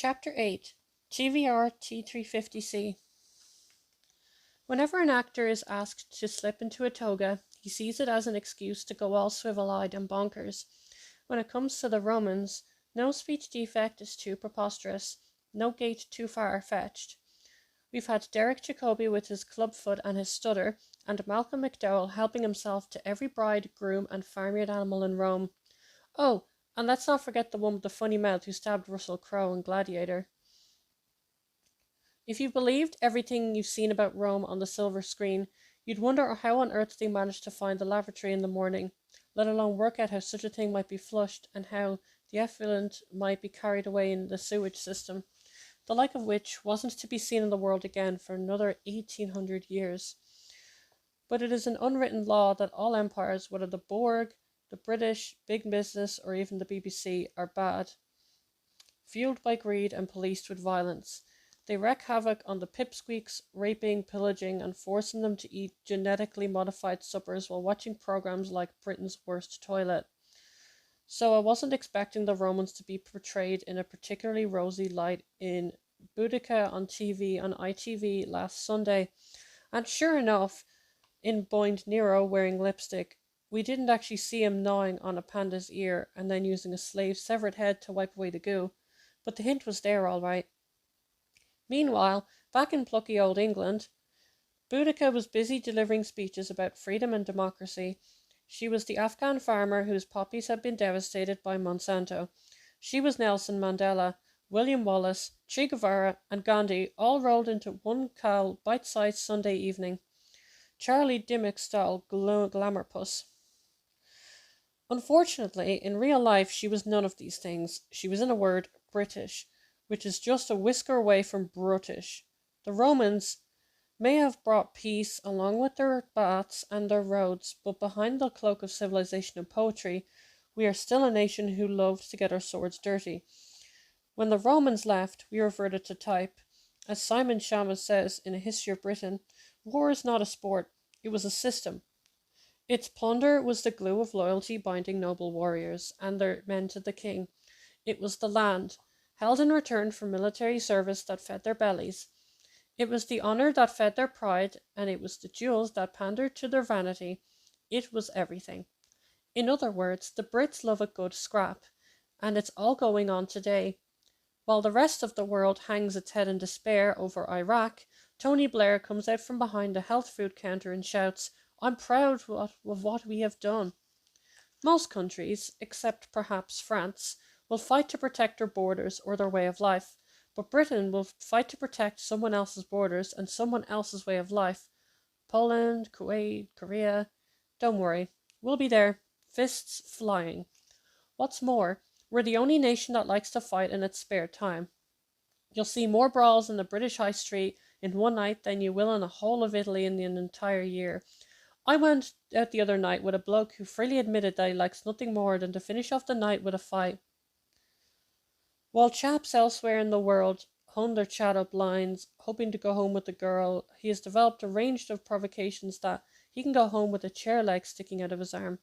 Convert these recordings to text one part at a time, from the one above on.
Chapter 8 TVR T350C. Whenever an actor is asked to slip into a toga, he sees it as an excuse to go all swivel-eyed and bonkers. When it comes to the Romans, no speech defect is too preposterous, no gait too far-fetched. We've had Derek Jacobi with his clubfoot and his stutter, and Malcolm McDowell helping himself to every bride, groom, and farmyard animal in Rome. Oh, and let's not forget the one with the funny mouth who stabbed Russell Crowe in Gladiator. If you believed everything you've seen about Rome on the silver screen, you'd wonder how on earth they managed to find the lavatory in the morning, let alone work out how such a thing might be flushed and how the effluent might be carried away in the sewage system, the like of which wasn't to be seen in the world again for another 1800 years. But it is an unwritten law that all empires, whether the Borg, the British, big business, or even the BBC, are bad. Fueled by greed and policed with violence, they wreak havoc on the pipsqueaks, raping, pillaging, and forcing them to eat genetically modified suppers while watching programs like Britain's Worst Toilet. So I wasn't expecting the Romans to be portrayed in a particularly rosy light in Boudica on TV on ITV last Sunday, and sure enough, in Boined Nero wearing lipstick, we didn't actually see him gnawing on a panda's ear and then using a slave's severed head to wipe away the goo, but the hint was there all right. Meanwhile, back in plucky old England, Boudica was busy delivering speeches about freedom and democracy. She was the Afghan farmer whose poppies had been devastated by Monsanto. She was Nelson Mandela, William Wallace, Che Guevara, and Gandhi all rolled into one cool, bite-sized Sunday evening. Charlie Dimmock-style glamour puss. Unfortunately, in real life, she was none of these things. She was, in a word, British, which is just a whisker away from brutish. The Romans may have brought peace along with their baths and their roads, but behind the cloak of civilization and poetry, we are still a nation who loved to get our swords dirty. When the Romans left, we reverted to type. As Simon Schama says in A History of Britain, war is not a sport, it was a system. Its plunder was the glue of loyalty binding noble warriors and their men to the king. It was the land, held in return for military service, that fed their bellies. It was the honour that fed their pride, and it was the jewels that pandered to their vanity. It was everything. In other words, the Brits love a good scrap, and it's all going on today. While the rest of the world hangs its head in despair over Iraq, Tony Blair comes out from behind a health food counter and shouts, "I'm proud of what we have done." Most countries, except perhaps France, will fight to protect their borders or their way of life, but Britain will fight to protect someone else's borders and someone else's way of life. Poland, Kuwait, Korea. Don't worry, we'll be there, fists flying. What's more, we're the only nation that likes to fight in its spare time. You'll see more brawls in the British High Street in one night than you will in the whole of Italy in an entire year. I went out the other night with a bloke who freely admitted that he likes nothing more than to finish off the night with a fight. While chaps elsewhere in the world hone their shadow blinds, hoping to go home with the girl, he has developed a range of provocations that he can go home with a chair leg sticking out of his arm.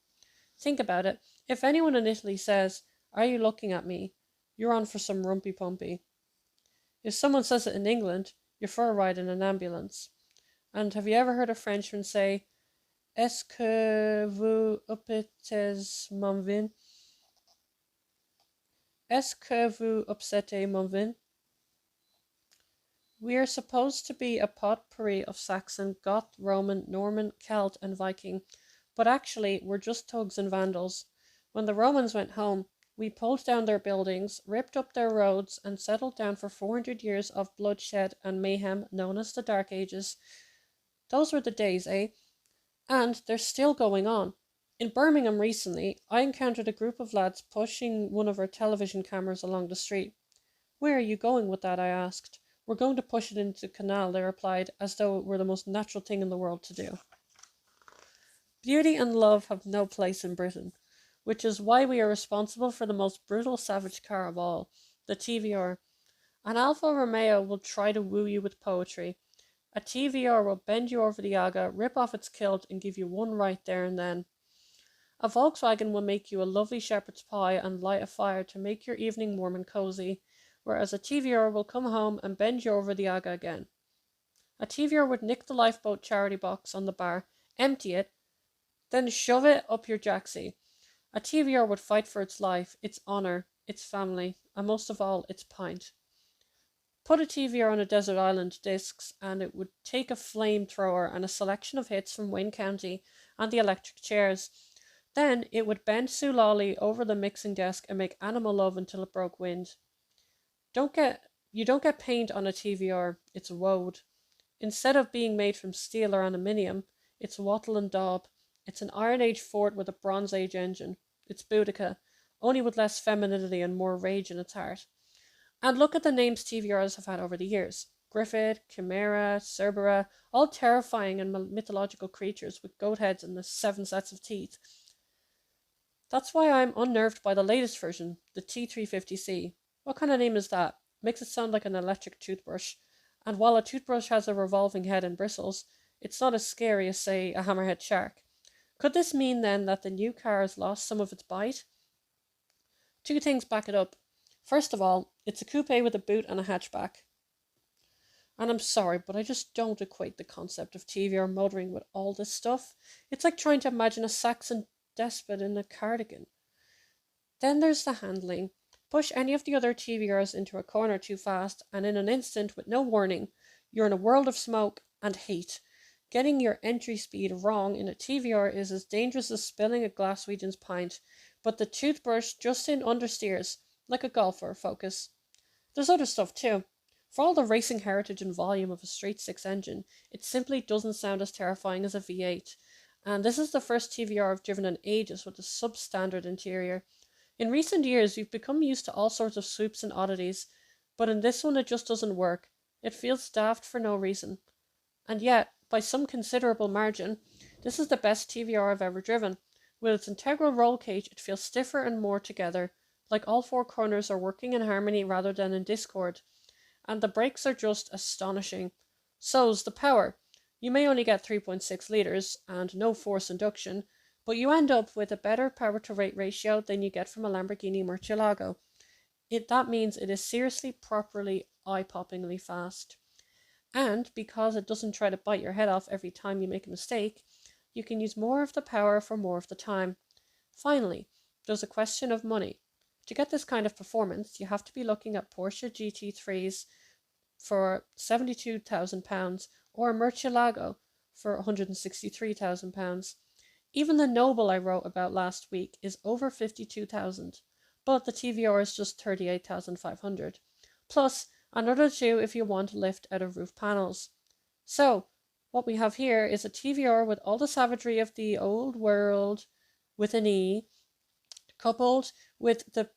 Think about it. If anyone in Italy says, "Are you looking at me?" you're on for some rumpy-pumpy. If someone says it in England, you're for a ride in an ambulance. And have you ever heard a Frenchman say, "Est-ce que vous upsetez mon vin?" Est-ce que vous upsetez mon vin? We are supposed to be a potpourri of Saxon, Goth, Roman, Norman, Celt, and Viking, but actually we're just thugs and vandals. When the Romans went home, we pulled down their buildings, ripped up their roads, and settled down for 400 years of bloodshed and mayhem known as the Dark Ages. Those were the days, eh? And they're still going on. In Birmingham recently, I encountered a group of lads pushing one of our television cameras along the street. "Where are you going with that?" I asked. "We're going to push it into the canal," they replied, as though it were the most natural thing in the world to do. Beauty and love have no place in Britain, which is why we are responsible for the most brutal savage car of all, the TVR. An Alfa Romeo will try to woo you with poetry. A TVR will bend you over the aga, rip off its kilt, and give you one right there and then. A Volkswagen will make you a lovely shepherd's pie and light a fire to make your evening warm and cozy. whereas a TVR will come home and bend you over the aga again. A TVR would nick the lifeboat charity box on the bar, empty it, then shove it up your jacksie. A TVR would fight for its life, its honour, its family, and most of all, its pint. Put a TVR on a desert island discs, and it would take a flamethrower and a selection of hits from Wayne County and the electric chairs. Then it would bend Sue Lawley over the mixing desk and make animal love until it broke wind. You don't get paint on a TVR, it's woad. Instead of being made from steel or aluminium, it's wattle and daub. It's an Iron Age fort with a Bronze Age engine. It's Boudica, only with less femininity and more rage in its heart. And look at the names TVRs have had over the years. Griffith, Chimera, Cerbera, all terrifying and mythological creatures with goat heads and the 7 sets of teeth. That's why I'm unnerved by the latest version, the T350C. What kind of name is that? Makes it sound like an electric toothbrush. And while a toothbrush has a revolving head and bristles, it's not as scary as, say, a hammerhead shark. Could this mean, then, that the new car has lost some of its bite? 2 things back it up. First of all, it's a coupe with a boot and a hatchback. And I'm sorry, but I just don't equate the concept of TVR motoring with all this stuff. It's like trying to imagine a Saxon despot in a cardigan. Then there's the handling. Push any of the other TVRs into a corner too fast, and in an instant, with no warning, you're in a world of smoke and heat. Getting your entry speed wrong in a TVR is as dangerous as spilling a Glaswegian's pint, but the toothbrush just in understeers, like a golfer focus. There's other stuff too. For all the racing heritage and volume of a straight 6 engine, it simply doesn't sound as terrifying as a V8. And this is the first TVR I've driven in ages with a substandard interior. In recent years, we've become used to all sorts of swoops and oddities, but in this one it just doesn't work. It feels daft for no reason. And yet, by some considerable margin, this is the best TVR I've ever driven. With its integral roll cage, it feels stiffer and more together, like all 4 corners are working in harmony rather than in discord. And the brakes are just astonishing. So's the power. You may only get 3.6 litres and no force induction, but you end up with a better power-to-rate ratio than you get from a Lamborghini Murcielago. That means it is seriously, properly, eye-poppingly fast. And because it doesn't try to bite your head off every time you make a mistake, you can use more of the power for more of the time. Finally, there's a question of money. To get this kind of performance, you have to be looking at Porsche GT3s for £72,000 or a Murcielago for £163,000. Even the Noble I wrote about last week is over 52,000, but the TVR is just 38,500. Plus another 2 if you want to lift out of roof panels. So what we have here is a TVR with all the savagery of the old world with an E, coupled with the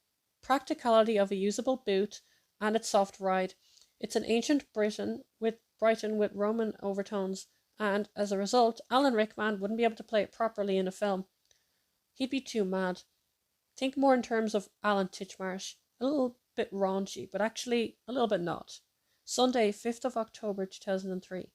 practicality of a usable boot and its soft ride. It's an ancient Brighton with Roman overtones, and as a result, Alan Rickman wouldn't be able to play it properly in a film. He'd be too mad. Think more in terms of Alan Titchmarsh. A little bit raunchy, but actually a little bit not. Sunday, 5th of October 2003.